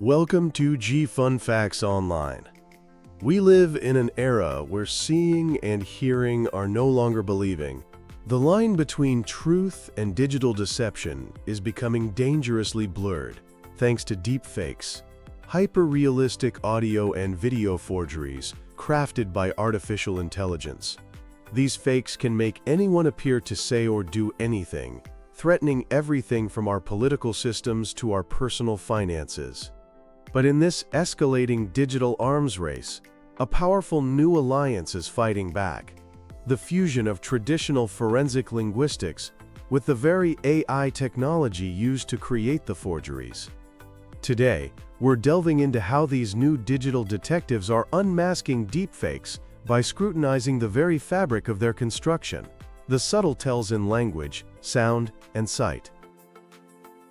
Welcome to G Fun Facts Online. We live in an era where seeing and hearing are no longer believing. The line between truth and digital deception is becoming dangerously blurred thanks to deepfakes, hyper-realistic audio and video forgeries crafted by artificial intelligence. These fakes can make anyone appear to say or do anything, threatening everything from our political systems to our personal finances. But in this escalating digital arms race, a powerful new alliance is fighting back. The fusion of traditional forensic linguistics with the very AI technology used to create the forgeries. Today, we're delving into how these new digital detectives are unmasking deepfakes by scrutinizing the very fabric of their construction, the subtle tells in language, sound, and sight.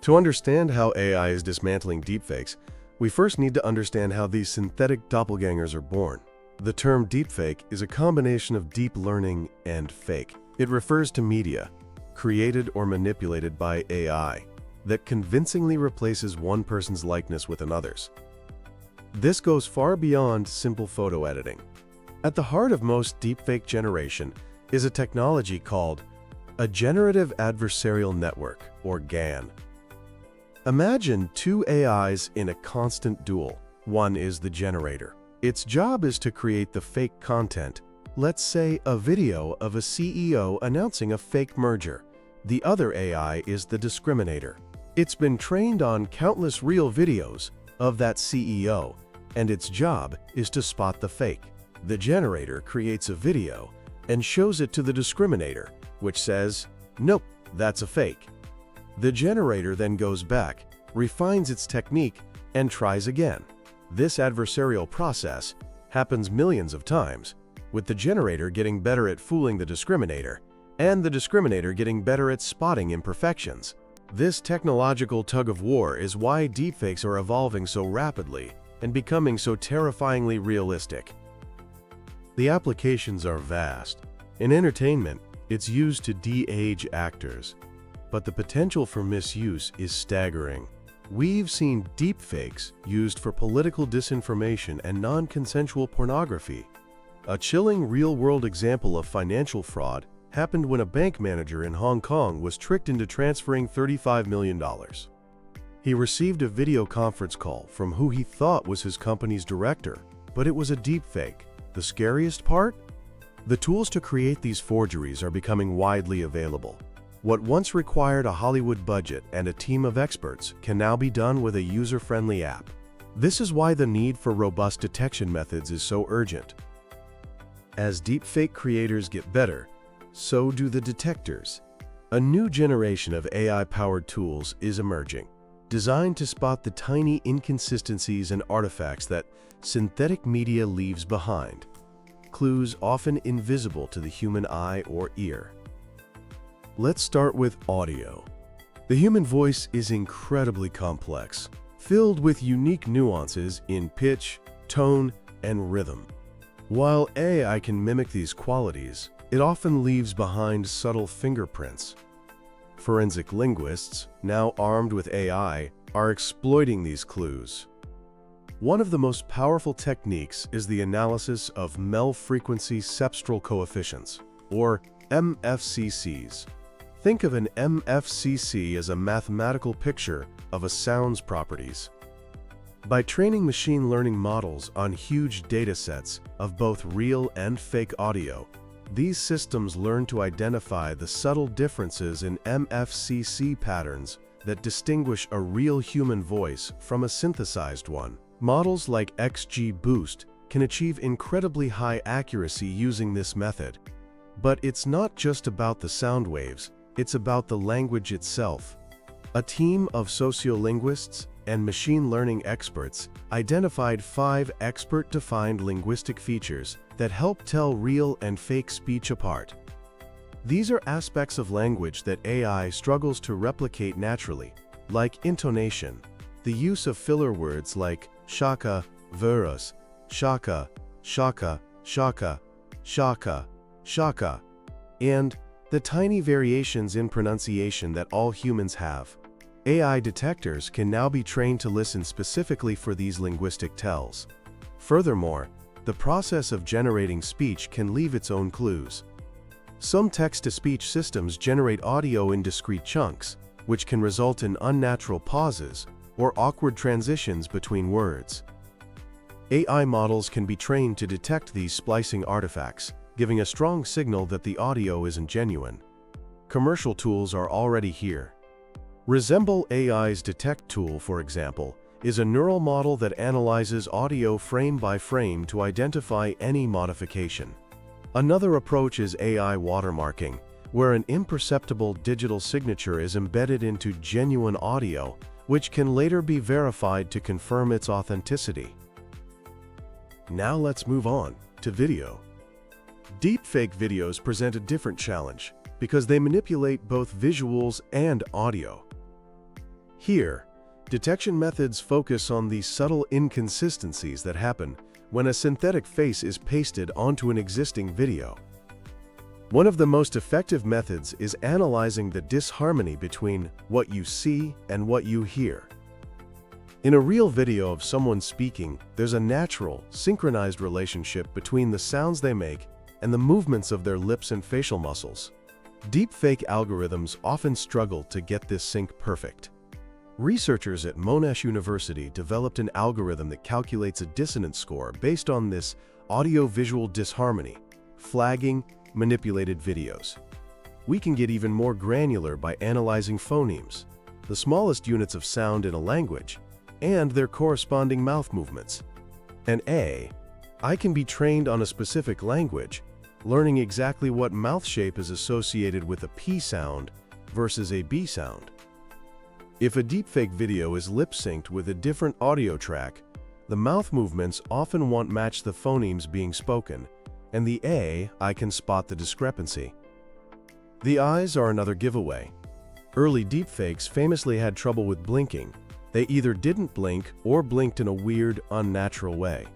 To understand how AI is dismantling deepfakes, we first need to understand how these synthetic doppelgangers are born. The term deepfake is a combination of deep learning and fake. It refers to media, created or manipulated by AI, that convincingly replaces one person's likeness with another's. This goes far beyond simple photo editing. At the heart of most deepfake generation is a technology called a generative adversarial network, or GAN. Imagine two AIs in a constant duel. One is the generator. Its job is to create the fake content, let's say a video of a CEO announcing a fake merger. The other AI is the discriminator. It's been trained on countless real videos of that CEO, and its job is to spot the fake. The generator creates a video and shows it to the discriminator, which says, "Nope, that's a fake." The generator then goes back, refines its technique, and tries again. This adversarial process happens millions of times, with the generator getting better at fooling the discriminator, and the discriminator getting better at spotting imperfections. This technological tug-of-war is why deepfakes are evolving so rapidly and becoming so terrifyingly realistic. The applications are vast. In entertainment, it's used to de-age actors, but the potential for misuse is staggering. We've seen deepfakes used for political disinformation and non-consensual pornography. A chilling real-world example of financial fraud happened when a bank manager in Hong Kong was tricked into transferring $35 million. He received a video conference call from who he thought was his company's director, but it was a deepfake. The scariest part? The tools to create these forgeries are becoming widely available. What once required a Hollywood budget and a team of experts can now be done with a user-friendly app. This is why the need for robust detection methods is so urgent. As deepfake creators get better, so do the detectors. A new generation of AI-powered tools is emerging, designed to spot the tiny inconsistencies and artifacts that synthetic media leaves behind, clues often invisible to the human eye or ear. Let's start with audio. The human voice is incredibly complex, filled with unique nuances in pitch, tone, and rhythm. While AI can mimic these qualities, it often leaves behind subtle fingerprints. Forensic linguists, now armed with AI, are exploiting these clues. One of the most powerful techniques is the analysis of mel-frequency cepstral coefficients, or MFCCs. Think of an MFCC as a mathematical picture of a sound's properties. By training machine learning models on huge data sets of both real and fake audio, these systems learn to identify the subtle differences in MFCC patterns that distinguish a real human voice from a synthesized one. Models like XGBoost can achieve incredibly high accuracy using this method. But it's not just about the sound waves, it's about the language itself. A team of sociolinguists and machine learning experts identified 5 expert-defined linguistic features that help tell real and fake speech apart. These are aspects of language that AI struggles to replicate naturally, like intonation, the use of filler words like shaka, verus, shaka, shaka, shaka, shaka, shaka, and the tiny variations in pronunciation that all humans have. AI detectors can now be trained to listen specifically for these linguistic tells. Furthermore, the process of generating speech can leave its own clues. Some text-to-speech systems generate audio in discrete chunks, which can result in unnatural pauses or awkward transitions between words. AI models can be trained to detect these splicing artifacts, giving a strong signal that the audio isn't genuine. Commercial tools are already here. Resemble AI's Detect tool, for example, is a neural model that analyzes audio frame by frame to identify any modification. Another approach is AI watermarking, where an imperceptible digital signature is embedded into genuine audio, which can later be verified to confirm its authenticity. Now let's move on to video. Deepfake videos present a different challenge because they manipulate both visuals and audio. Here, detection methods focus on the subtle inconsistencies that happen when a synthetic face is pasted onto an existing video. One of the most effective methods is analyzing the disharmony between what you see and what you hear. In a real video of someone speaking, there's a natural, synchronized relationship between the sounds they make and the movements of their lips and facial muscles. Deepfake algorithms often struggle to get this sync perfect. Researchers at Monash University developed an algorithm that calculates a dissonance score based on this audio-visual disharmony, flagging manipulated videos. We can get even more granular by analyzing phonemes, the smallest units of sound in a language, and their corresponding mouth movements. An AI can be trained on a specific language, learning exactly what mouth shape is associated with a P sound versus a B sound. If a deepfake video is lip-synced with a different audio track, the mouth movements often won't match the phonemes being spoken, and the AI can spot the discrepancy. The eyes are another giveaway. Early deepfakes famously had trouble with blinking. They either didn't blink or blinked in a weird, unnatural way.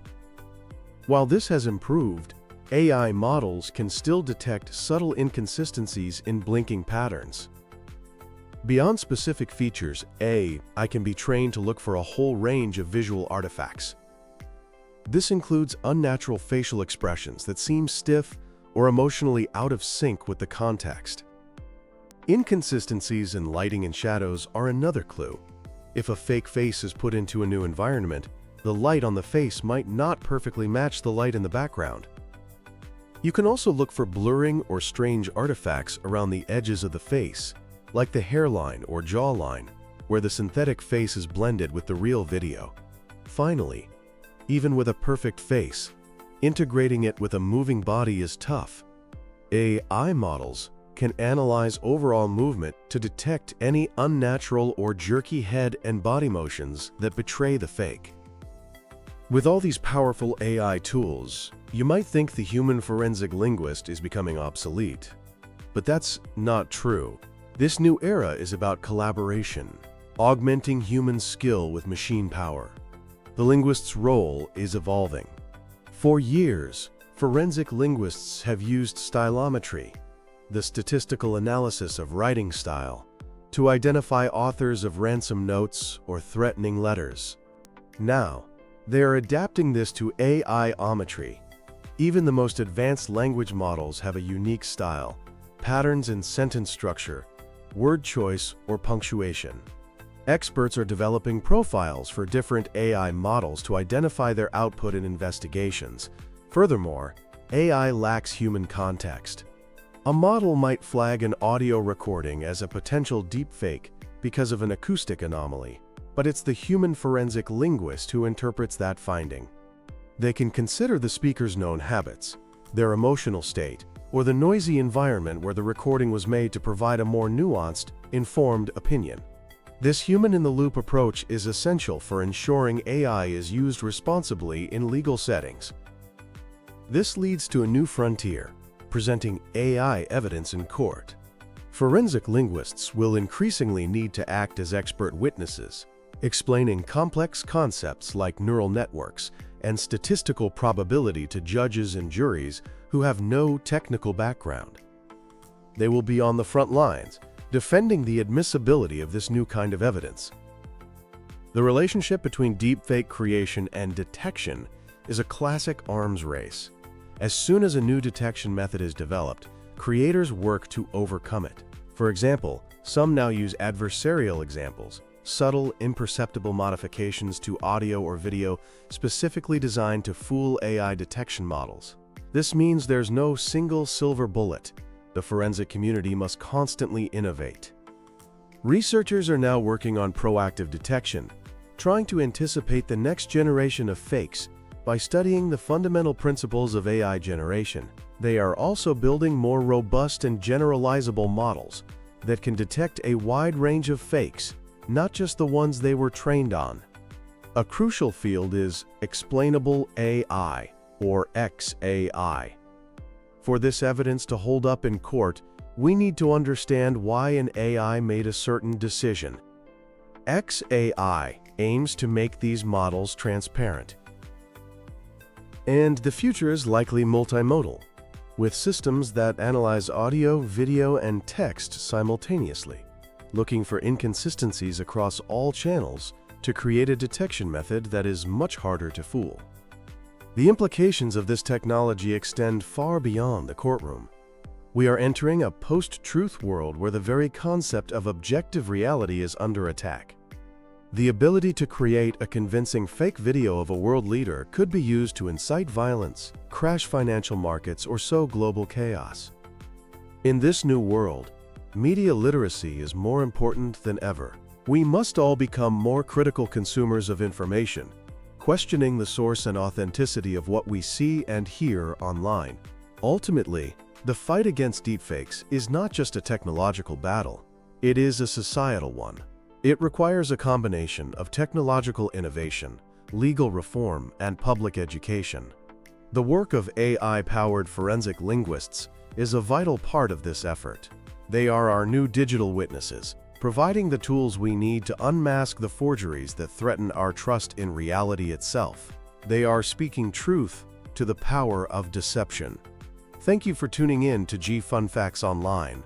While this has improved, AI models can still detect subtle inconsistencies in blinking patterns. Beyond specific features, AI can be trained to look for a whole range of visual artifacts. This includes unnatural facial expressions that seem stiff or emotionally out of sync with the context. Inconsistencies in lighting and shadows are another clue. If a fake face is put into a new environment, the light on the face might not perfectly match the light in the background. You can also look for blurring or strange artifacts around the edges of the face, like the hairline or jawline, where the synthetic face is blended with the real video. Finally, even with a perfect face, integrating it with a moving body is tough. AI models can analyze overall movement to detect any unnatural or jerky head and body motions that betray the fake. With all these powerful AI tools, you might think the human forensic linguist is becoming obsolete. But that's not true. This new era is about collaboration, augmenting human skill with machine power. The linguist's role is evolving. For years, forensic linguists have used stylometry, the statistical analysis of writing style, to identify authors of ransom notes or threatening letters. Now, they are adapting this to AI-ometry. Even the most advanced language models have a unique style, patterns in sentence structure, word choice, or punctuation. Experts are developing profiles for different AI models to identify their output in investigations. Furthermore, AI lacks human context. A model might flag an audio recording as a potential deepfake because of an acoustic anomaly, but it's the human forensic linguist who interprets that finding. They can consider the speaker's known habits, their emotional state, or the noisy environment where the recording was made to provide a more nuanced, informed opinion. This human-in-the-loop approach is essential for ensuring AI is used responsibly in legal settings. This leads to a new frontier, presenting AI evidence in court. Forensic linguists will increasingly need to act as expert witnesses, explaining complex concepts like neural networks and statistical probability to judges and juries who have no technical background. They will be on the front lines, defending the admissibility of this new kind of evidence. The relationship between deepfake creation and detection is a classic arms race. As soon as a new detection method is developed, creators work to overcome it. For example, some now use adversarial examples, subtle, imperceptible modifications to audio or video specifically designed to fool AI detection models. This means there's no single silver bullet. The forensic community must constantly innovate. Researchers are now working on proactive detection, trying to anticipate the next generation of fakes by studying the fundamental principles of AI generation. They are also building more robust and generalizable models that can detect a wide range of fakes, not just the ones they were trained on. A crucial field is explainable AI, or XAI. For this evidence to hold up in court, we need to understand why an AI made a certain decision. XAI aims to make these models transparent. And the future is likely multimodal, with systems that analyze audio, video, and text simultaneously, looking for inconsistencies across all channels to create a detection method that is much harder to fool. The implications of this technology extend far beyond the courtroom. We are entering a post-truth world where the very concept of objective reality is under attack. The ability to create a convincing fake video of a world leader could be used to incite violence, crash financial markets, or sow global chaos. In this new world, media literacy is more important than ever. We must all become more critical consumers of information, questioning the source and authenticity of what we see and hear online. Ultimately, the fight against deepfakes is not just a technological battle, it is a societal one. It requires a combination of technological innovation, legal reform, and public education. The work of AI-powered forensic linguists is a vital part of this effort. They are our new digital witnesses, providing the tools we need to unmask the forgeries that threaten our trust in reality itself. They are speaking truth to the power of deception. Thank you for tuning in to Fun Facts Online.